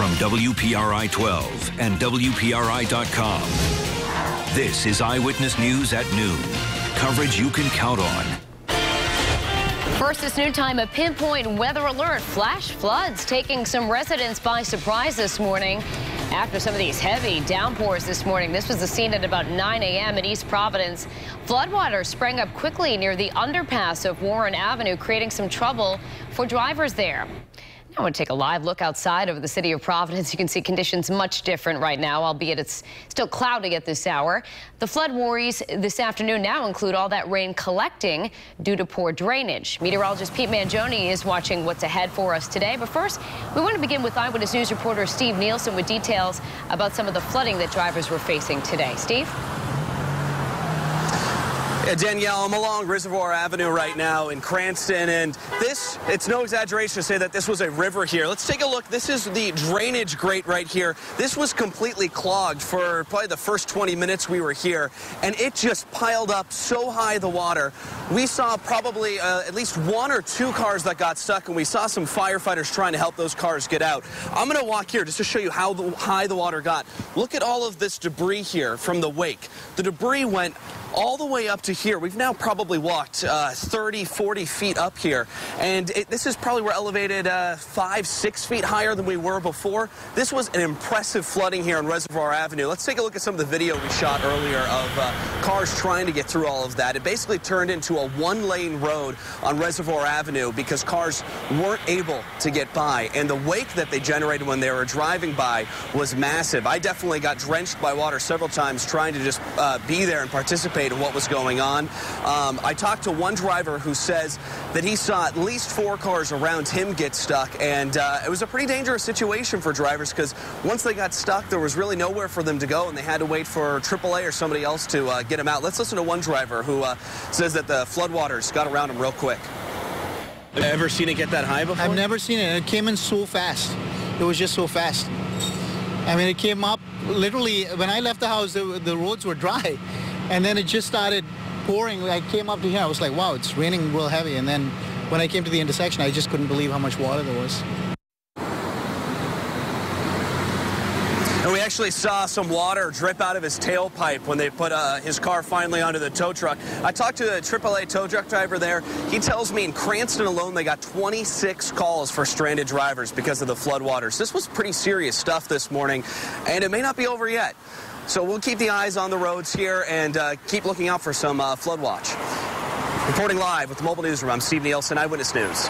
From WPRI 12 and WPRI.com, this is Eyewitness News at noon. Coverage you can count on. First this noon time, a pinpoint weather alert. Flash floods taking some residents by surprise this morning. After some of these heavy downpours this morning, this was the scene at about 9 a.m. in East Providence. Floodwaters sprang up quickly near the underpass of Warren Avenue, creating some trouble for drivers there. I want to take a live look outside over the city of Providence. You can see conditions much different right now, albeit it's still cloudy at this hour. The flood worries this afternoon now include all that rain collecting due to poor drainage. Meteorologist Pete Mangione is watching what's ahead for us today. But first, we want to begin with Eyewitness News reporter Steve Nielsen with details about some of the flooding that drivers were facing today. Steve? Yeah, Danielle, I'm along Reservoir Avenue right now in Cranston, and it's no exaggeration to say that this was a river here. Let's take a look. This is the drainage grate right here. This was completely clogged for probably the first 20 minutes we were here, and it just piled up so high, the water. We saw probably at least one or two cars that got stuck, and we saw some firefighters trying to help those cars get out. I'm going to walk here just to show you how high the water got. Look at all of this debris here from the wake. The debris went all the way up to here. We've now probably walked 30, 40 feet up here, and this is probably we're elevated 5, 6 feet higher than we were before. This was an impressive flooding here on Reservoir Avenue. Let's take a look at some of the video we shot earlier of cars trying to get through all of that. It basically turned into a one-lane road on Reservoir Avenue because cars weren't able to get by, and the wake that they generated when they were driving by was massive. I definitely got drenched by water several times trying to just be there and participate in what was going on. I talked to one driver who says that he saw at least 4 cars around him get stuck, and it was a pretty dangerous situation for drivers because once they got stuck, there was really nowhere for them to go, and they had to wait for AAA or somebody else to get them out. Let's listen to one driver who says that the floodwaters got around him real quick. Have you ever seen it get that high before? I've never seen it. It came in so fast. It was just so fast. I mean, it came up literally when I left the house, the roads were dry. And then it just started pouring. I came up to here. I was like, wow, it's raining real heavy. And then when I came to the intersection, I just couldn't believe how much water there was. And we actually saw some water drip out of his tailpipe when they put his car finally onto the tow truck. I talked to a AAA tow truck driver there. He tells me in Cranston alone, they got 26 calls for stranded drivers because of the floodwaters. This was pretty serious stuff this morning, and it may not be over yet. So we'll keep the eyes on the roads here and keep looking out for some flood watch. Reporting live with the Mobile Newsroom, I'm Steve Nielsen, Eyewitness News.